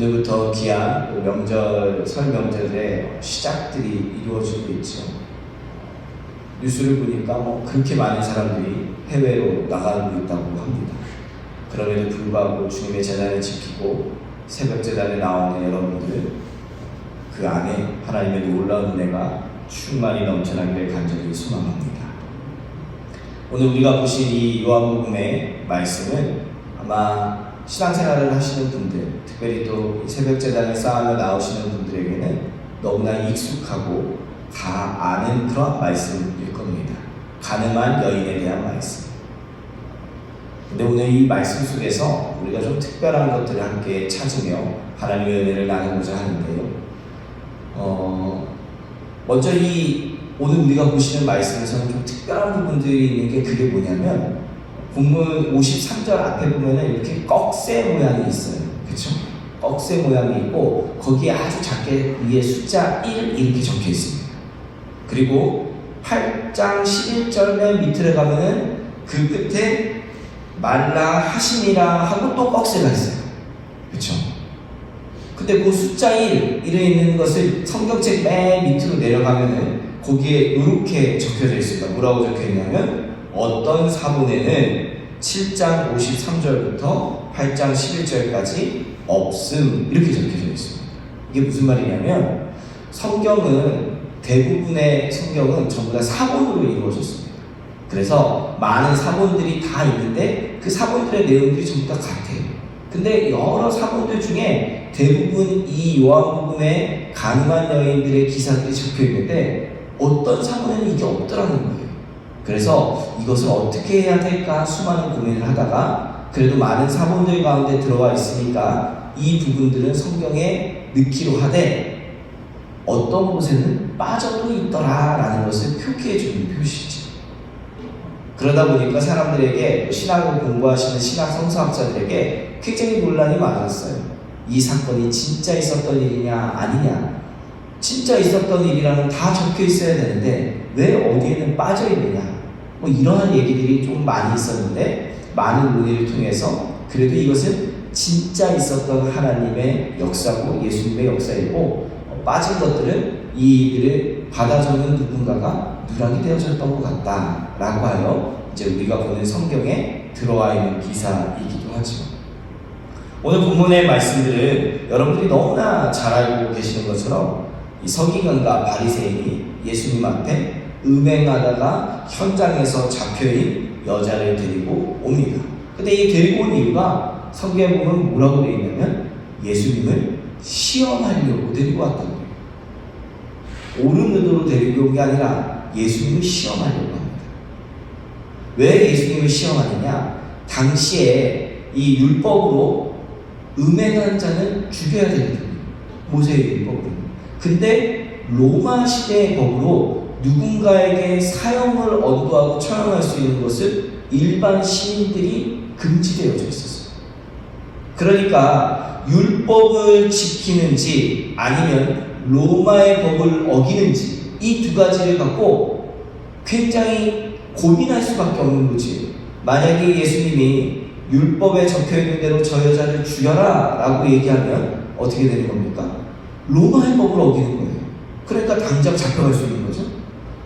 오늘부터 귀한 명절, 설 명절의 시작들이 이루어지고 있죠. 뉴스를 보니까 그렇게 많은 사람들이 해외로 나가고 있다고 합니다. 그럼에도 불구하고 주님의 제단을 지키고 새벽 제단에 나오는 여러분들, 그 안에 하나님의 놀라운 은혜가 충만히 넘쳐나기를 간절히 소망합니다. 오늘 우리가 보신 이 요한복음의 말씀은 아마 신앙생활을 하시는 분들, 특별히 또 새벽 제단을 쌓으며 나오시는 분들에게는 너무나 익숙하고 다 아는 그런 말씀일 겁니다. 가늠한 여인에 대한 말씀. 근데 오늘 이 말씀 속에서 우리가 좀 특별한 것들을 함께 찾으며 하나님의 은혜를 나누고자 하는데요. 먼저 오늘 우리가 보시는 말씀에서는 좀 특별한 부분들이 있는 게 그게 뭐냐면 본문 53절 앞에 보면은 이렇게 꺽쇠 모양이 있어요. 그쵸? 꺽쇠 모양이 있고 거기에 아주 작게 위에 숫자 1 이렇게 적혀 있습니다. 그리고 8장 11절 맨 밑으로 가면은 그 끝에 말라 하시니라 하고 또 꺽쇠가 있어요. 그쵸? 근데 그 숫자 1에 있는 것을 성경책 맨 밑으로 내려가면은 거기에 이렇게 적혀져 있습니다. 뭐라고 적혀 있냐면 어떤 사본에는 7장 53절부터 8장 11절까지 없음 이렇게 적혀져 있습니다. 이게 무슨 말이냐면 대부분의 성경은 전부 다 사본으로 이루어졌습니다. 그래서 많은 사본들이 다 있는데 그 사본들의 내용들이 전부 다 같아요. 근데 여러 사본들 중에 대부분 이 요한복음의 가늠한 여인들의 기사들이 적혀 있는데 어떤 사본에는 이게 없더라는 거예요. 그래서 이것을 어떻게 해야 될까 수많은 고민을 하다가 그래도 많은 사본들 가운데 들어와 있으니까 이 부분들은 성경에 넣기로 하되 어떤 곳에는 빠져도 있더라 라는 것을 표기해 주는 표시죠. 그러다 보니까 사람들에게 신학을 공부하시는 신학 성서학자들에게 굉장히 논란이 많았어요. 이 사건이 진짜 있었던 일이냐 아니냐, 진짜 있었던 일이라는 다 적혀 있어야 되는데 왜 어디에는 빠져 있느냐, 이러한 얘기들이 좀 많이 있었는데 많은 논의를 통해서 그래도 이것은 진짜 있었던 하나님의 역사고 예수님의 역사이고 빠진 것들은 이들을 받아주는 누군가가 누락이 되어졌던 것 같다라고 하여 이제 우리가 보는 성경에 들어와 있는 기사이기도 하죠. 오늘 본문의 말씀들은 여러분들이 너무나 잘 알고 계시는 것처럼 이 서기관과 바리새인이 예수님 앞에 음행하다가 현장에서 잡혀인 여자를 데리고 옵니다. 근데 이 데리고 온 이유가 성경에 보면 뭐라고 되어 있냐면 예수님을 시험하려고 데리고 왔다는 거예요. 옳은 의도로 데리고 온 게 아니라 예수님을 시험하려고 합니다. 왜 예수님을 시험하느냐? 당시에 이 율법으로 음행한 자는 죽여야 되거든요. 모세의 율법으로. 근데 로마 시대의 법으로 누군가에게 사형을 언도하고 처형할 수 있는 것을 일반 시민들이 금지되어져 있었어요. 그러니까 율법을 지키는지 아니면 로마의 법을 어기는지 이 두 가지를 갖고 굉장히 고민할 수밖에 없는 거지. 만약에 예수님이 율법에 적혀있는 대로 저 여자를 죽여라 라고 얘기하면 어떻게 되는 겁니까? 로마의 법을 어기는 거예요. 그러니까 당장 잡혀갈 수 있는 거죠.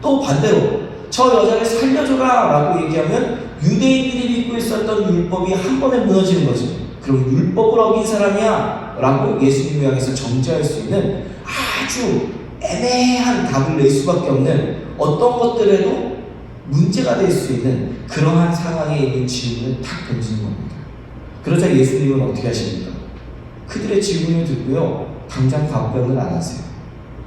또 반대로 저 여자를 살려줘라 라고 얘기하면 유대인들이 믿고 있었던 율법이 한 번에 무너지는 거죠. 그럼 율법을 어긴 사람이야 라고 예수님을 향해서 정죄할 수 있는 아주 애매한 답을 낼 수밖에 없는 어떤 것들에도 문제가 될 수 있는 그러한 상황에 있는 질문을 탁 던지는 겁니다. 그러자 예수님은 어떻게 하십니까? 그들의 질문을 듣고요 당장 답변을 안 하세요.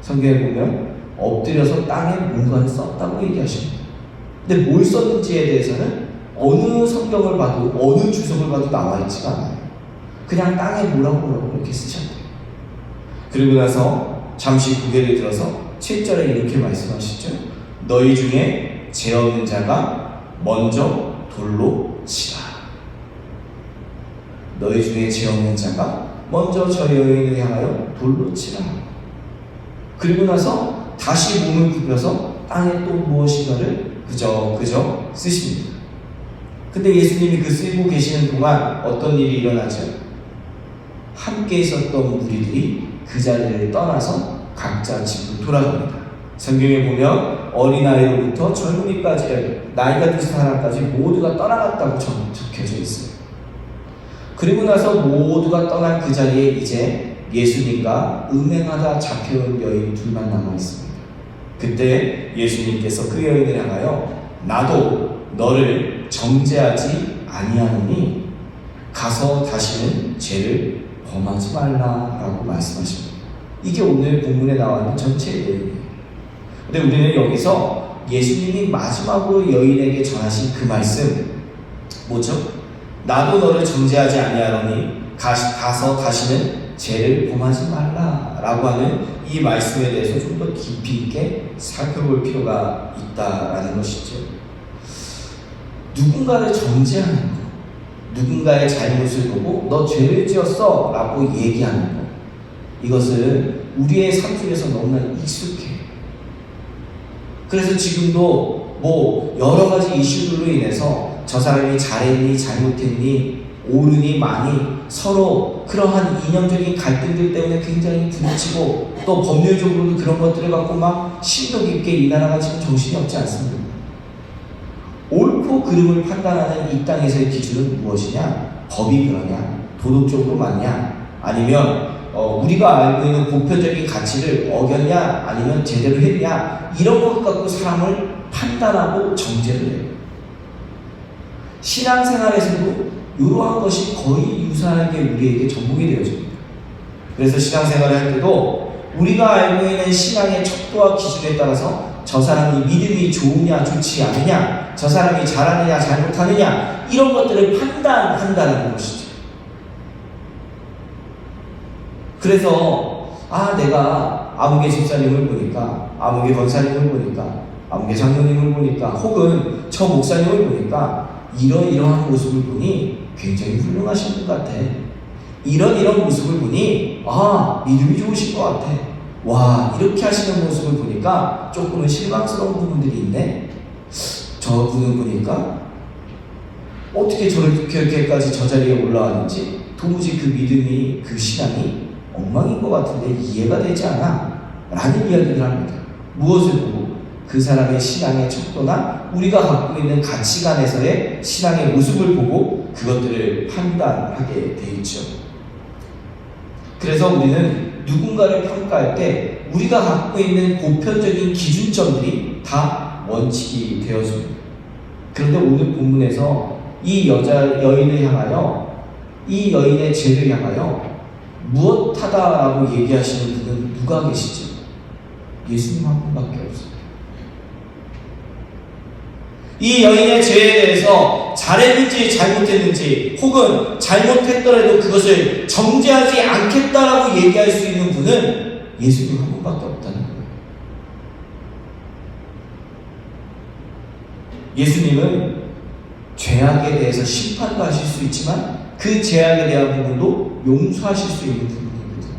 성경에 보면 엎드려서 땅에 뭔가를 썼다고 얘기하십니다. 근데 뭘 썼는지에 대해서는 어느 성경을 봐도 어느 주석을 봐도 나와 있지가 않아요. 그냥 땅에 뭐라고 이렇게 쓰셨대요. 그리고 나서 잠시 고개를 들어서 7절에 이렇게 말씀하시죠. 너희 중에 죄 없는 자가 먼저 돌로 치라. 너희 중에 죄 없는 자가 먼저 저 여인을 향하여 돌로 치라. 그리고 나서 다시 몸을 굽혀서 땅에 또 무엇인가를 그저 쓰십니다. 근데 예수님이 그 쓰고 계시는 동안 어떤 일이 일어나죠? 함께 있었던 무리들이 그 자리를 떠나서 각자 집으로 돌아갑니다. 성경에 보면 어린아이로부터 젊은이까지, 나이가 든 사람까지 모두가 떠나갔다고 적혀져 있어요. 그리고 나서 모두가 떠난 그 자리에 이제 예수님과 음행하다 잡혀온 여인 둘만 남아 있습니다. 그때 예수님께서 그 여인을 향하여 나도 너를 정죄하지 아니하노니 가서 다시는 죄를 범하지 말라라고 말씀하십니다. 이게 오늘 본문에 나와 있는 전체의 내용이에요. 근데 우리는 여기서 예수님이 마지막으로 여인에게 전하신 그 말씀 뭐죠? 나도 너를 정죄하지 아니하노니 가서 다시는 죄를 범하지 말라라고 하는 이 말씀에 대해서 좀 더 깊이 있게 살펴볼 필요가 있다라는 것이죠. 누군가를 정죄하는 것, 누군가의 잘못을 보고 너 죄를 지었어 라고 얘기하는 것, 이것은 우리의 삶 속에서 너무나 익숙해요. 그래서 지금도 뭐 여러 가지 이슈들로 인해서 저 사람이 잘했니 잘못했니 옳으니 많이 서로 그러한 이념적인 갈등들 때문에 굉장히 부딪히고 또 법률적으로도 그런 것들을 갖고 막 심도 깊게 이 나라가 지금 정신이 없지 않습니다. 옳고 그름을 판단하는 이 땅에서의 기준은 무엇이냐? 법이 그러냐? 도덕적으로 맞냐? 아니면 우리가 알고 있는 보편적인 가치를 어겼냐? 아니면 제대로 했냐? 이런 것 갖고 사람을 판단하고 정죄를 해요. 신앙생활에서도 이러한 것이 거의 유사하게 우리에게 전공이 되어집니다. 그래서 신앙생활을 할 때도 우리가 알고 있는 신앙의 척도와 기준에 따라서 저 사람이 믿음이 좋으냐 좋지 않느냐, 저 사람이 잘하느냐 잘못하느냐, 이런 것들을 판단한다는 것이죠. 그래서 내가 아무개 집사님을 보니까, 아무개 권사님을 보니까, 아무개 장로님을 보니까, 혹은 저 목사님을 보니까 이러이러한 모습을 보니 굉장히 훌륭하신 것 같아. 이런 모습을 보니 믿음이 좋으신 것 같아. 와, 이렇게 하시는 모습을 보니까 조금은 실망스러운 부분들이 있네. 저분을 보니까 어떻게 저렇게까지 저 자리에 올라왔는지 도무지 그 믿음이, 그 신앙이 엉망인 것 같은데 이해가 되지 않아 라는 이야기를 합니다. 무엇을 보고? 그 사람의 신앙의 척도나 우리가 갖고 있는 가치관에서의 신앙의 모습을 보고 그것들을 판단하게 돼 있죠. 그래서 우리는 누군가를 평가할 때 우리가 갖고 있는 보편적인 기준점들이 다 원칙이 되어집니다. 그런데 오늘 본문에서 이 여인을 향하여, 이 여인의 죄를 향하여 무엇하다라고 얘기하시는 분은 누가 계시죠? 예수님 한 분밖에 없어요. 이 여인의 죄에 대해서 잘했는지 잘못했는지, 혹은 잘못했더라도 그것을 정죄하지 않겠다라고 얘기할 수 있는 분은 예수님 한 분밖에 없다는 거예요. 예수님은 죄악에 대해서 심판도 하실 수 있지만 그 죄악에 대한 부분도 용서하실 수 있는 부분입니다.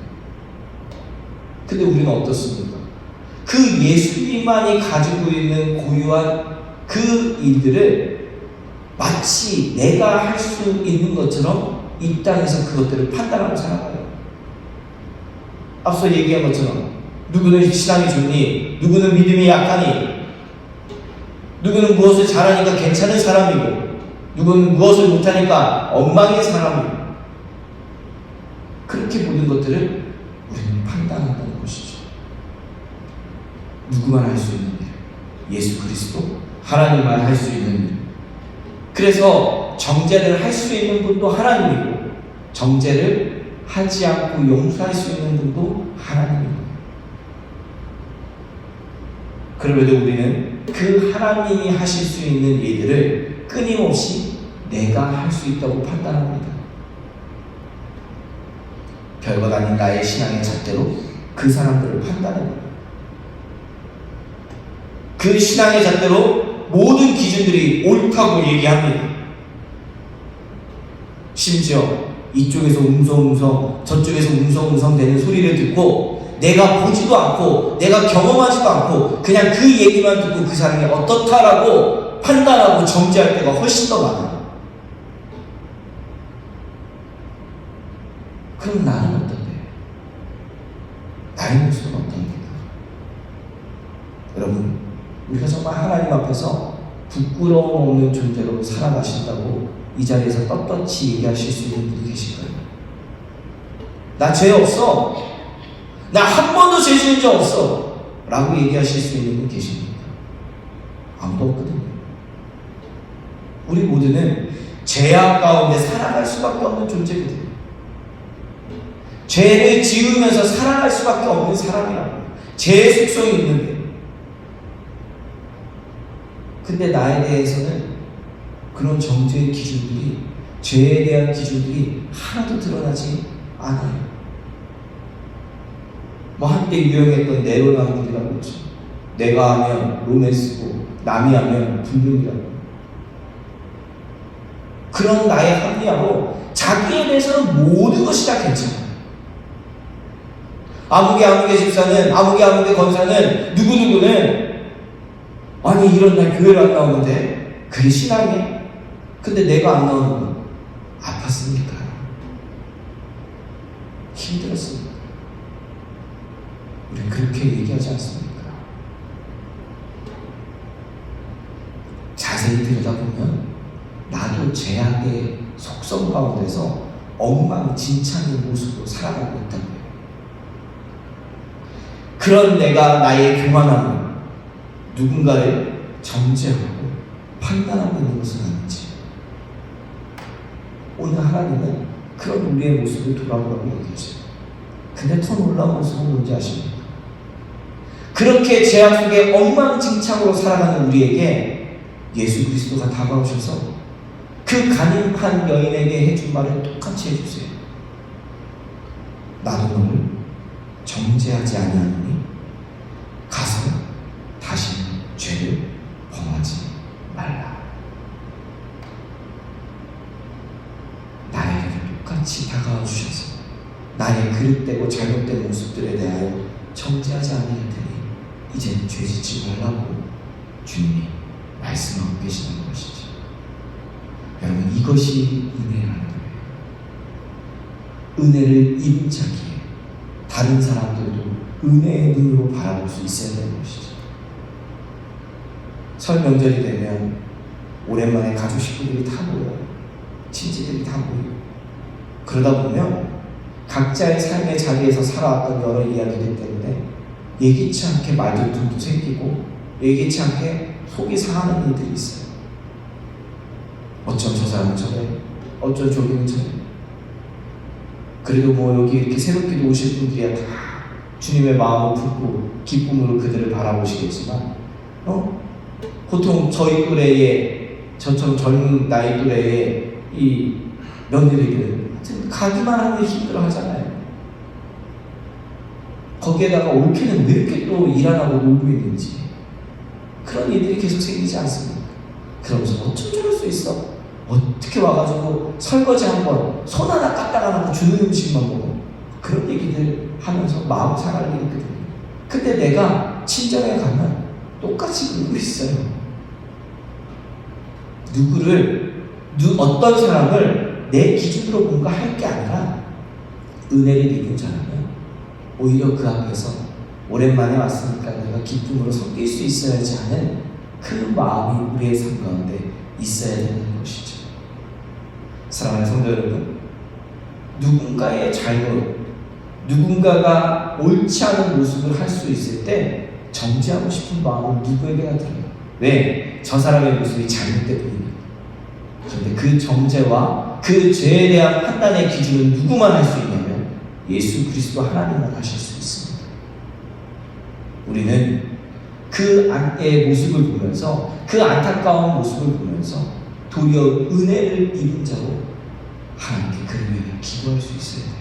근데 우리는 어떻습니까? 그 예수님만이 가지고 있는 고유한 그 일들을 마치 내가 할 수 있는 것처럼 이 땅에서 그것들을 판단하고 살아가요. 앞서 얘기한 것처럼 누구는 신앙이 좋니, 누구는 믿음이 약하니, 누구는 무엇을 잘하니까 괜찮은 사람이고, 누구는 무엇을 못하니까 엉망의 사람이고, 그렇게 모든 것들을 우리는 판단한다는 것이죠. 누구만 할 수 있는 일, 예수 그리스도 하나님만 할 수 있는 일. 그래서 정죄를 할 수 있는 분도 하나님이고, 정죄를 하지 않고 용서할 수 있는 분도 하나님입니다. 그럼에도 우리는 그 하나님이 하실 수 있는 일들을 끊임없이 내가 할 수 있다고 판단합니다. 별것 아닌 나의 신앙의 잣대로 그 사람들을 판단합니다. 그 신앙의 잣대로 모든 기준들이 옳다고 얘기합니다. 심지어 이쪽에서 웅성웅성, 저쪽에서 웅성웅성 되는 소리를 듣고 내가 보지도 않고 내가 경험하지도 않고 그냥 그 얘기만 듣고 그 사람이 어떻다라고 판단하고 정죄할 때가 훨씬 더 많아요. 그럼 나는 어떤데? 나의 모습은 어떤가? 여러분, 우리가 정말 하나님 앞에서 부끄러움 없는 존재로 살아가신다고 이 자리에서 떳떳이 얘기하실 수 있는 분이 계실까요? 나 죄 없어. 나 한 번도 죄 지은 적 없어. 라고 얘기하실 수 있는 분 계십니까? 아무도 없거든요. 우리 모두는 죄악 가운데 살아갈 수밖에 없는 존재거든요. 죄를 지으면서 살아갈 수밖에 없는 사람이라고. 죄의 속성이 있는데. 근데 나에 대해서는 그런 정죄의 기준들이, 죄에 대한 기준들이 하나도 드러나지 않아요. 뭐 한때 유행했던 내로남불이라고 했죠. 내가 하면 로맨스고 남이 하면 불륜이라고. 그런 나의 합리화로 자기에 대해서는 모든 것이 다 괜찮아요. 아무개 집사는, 아무개 권사는, 누구누구는 아니 이런 날 교회를 안 나오는데 그게 신앙이야? 근데 내가 안 나오는 건 아팠습니까? 힘들었습니까? 우리 그렇게 얘기하지 않습니까? 자세히 들여다보면 나도 죄악의 속성 가운데서 엉망진창의 모습으로 살아가고 있다는 거예요. 그런 내가 나의 교만함을 누군가를 정죄하고 판단하고 있는 것은 아닌지, 오늘 하나님은 그런 우리의 모습을 돌아보라고 얘기하죠. 근데 더 놀라운 모습은 뭔지 아십니까? 그렇게 죄악 속에 엉망진창으로 살아가는 우리에게 예수 그리스도가 다가오셔서 그 간임한 여인에게 해준 말을 똑같이 해주세요. 나도 너를 정죄하지 아니하노니 가서 다시 죄를 범하지 말라. 나에게 똑같이 다가와 주셔서 나의 그릇되고 잘못된 모습들에 대하여 정죄하지 아니할 테니 이제는 죄짓지 말라고 주님이 말씀하고 계시는 것이죠. 여러분, 이것이 은혜라는 거예요. 은혜를 입은 자기에 다른 사람들도 은혜의 눈으로 바라볼 수 있어야 되는 것이죠. 설 명절이 되면 오랜만에 가족 식구들이 다 모여요. 친지들이 다 모여요. 그러다 보면 각자의 삶의 자리에서 살아왔던 여러 이야기들 때문에 예기치 않게 말들도 생기고 예기치 않게 속이 상하는 일들이 있어요. 어쩜 저 사람은 저래, 어쩜 저기는 저래. 그래도 뭐 여기 이렇게 새롭게 오실 분들이야 다 주님의 마음을 품고 기쁨으로 그들을 바라보시겠지만 보통 저희 또래의, 저처럼 젊은 나이 또래의 이 며느리들은 가기만 하면 힘들어 하잖아요. 거기에다가 올케는 왜 이렇게 또 일 안 하고 놀고 있는지, 그런 일들이 계속 생기지 않습니까? 그러면서 어쩜 저럴 수 있어? 어떻게 와가지고 설거지 한번 손 하나 까딱 안 하고 주는 음식만 먹어? 그런 얘기들 하면서 마음 상할 일이 있거든요. 근데 내가 친정에 가면 똑같이 그러고 있어요. 어떤 사람을 내 기준으로 뭔가 할 게 아니라 은혜를 입은 자라면 오히려 그 앞에서 오랜만에 왔으니까 내가 기쁨으로 섞일 수 있어야지 하는 그 마음이 우리의 삶 가운데 있어야 되는 것이죠. 사랑하는 성도 여러분, 누군가의 잘못, 누군가가 옳지 않은 모습을 할 수 있을 때 정죄하고 싶은 마음은 누구에게나 들어요. 왜? 저 사람의 모습이 잘못된 뿐입니다. 그런데 그 정죄와 그 죄에 대한 판단의 기준은 누구만 할 수 있냐면 예수 그리스도 하나님만 하실 수 있습니다. 우리는 그 안의 모습을 보면서, 그 안타까운 모습을 보면서 도리어 은혜를 입은 자로 하나님께 그를 위해 기도할 수 있어야 돼요.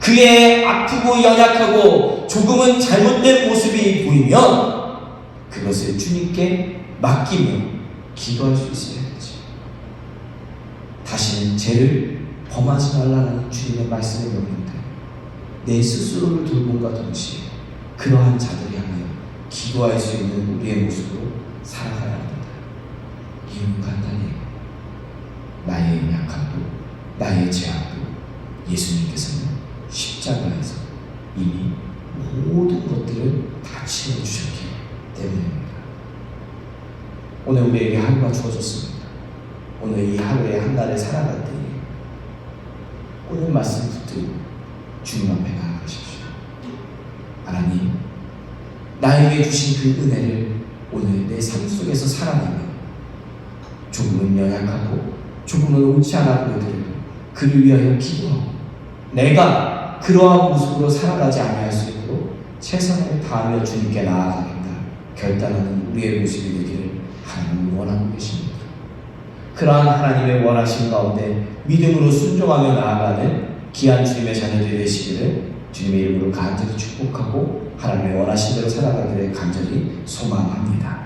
그의 아프고 연약하고 조금은 잘못된 모습이 보이면 그것을 주님께 맡기며 기도할 수 있어야 되죠. 다시는 죄를 범하지 말라는 주님의 말씀을 명령대 내 스스로를 돌봄과 동시에 그러한 자들이 향하여 기도할 수 있는 우리의 모습으로 살아가야 합니다. 이유는 간단해요. 나의 약함도 제약도 예수님께서는 십자가에서 이미 모든 것들을 다 채워주셨기 때문입니다. 오늘 우리에게 하루가 주어졌습니다. 오늘 이 하루의 한 날을 살아갈 때에 오늘 말씀 붙들고 주님 앞에 나아가십시오. 하나님, 나에게 주신 그 은혜를 오늘 내 삶 속에서 살아내며 조금은 연약하고 조금은 옳지 않아 보이더라도 그를 위하여 기도하고 내가 그러한 모습으로 살아가지 아니할 수 있도록 최선을 다하며 주님께 나아가겠다 결단하는 우리의 모습이 되기를 하나님은 원하고 계십니다. 그러한 하나님의 원하심 가운데 믿음으로 순종하며 나아가는 귀한 주님의 자녀들이 되시기를 주님의 이름으로 간절히 축복하고 하나님의 원하신 대로 살아가기를 간절히 소망합니다.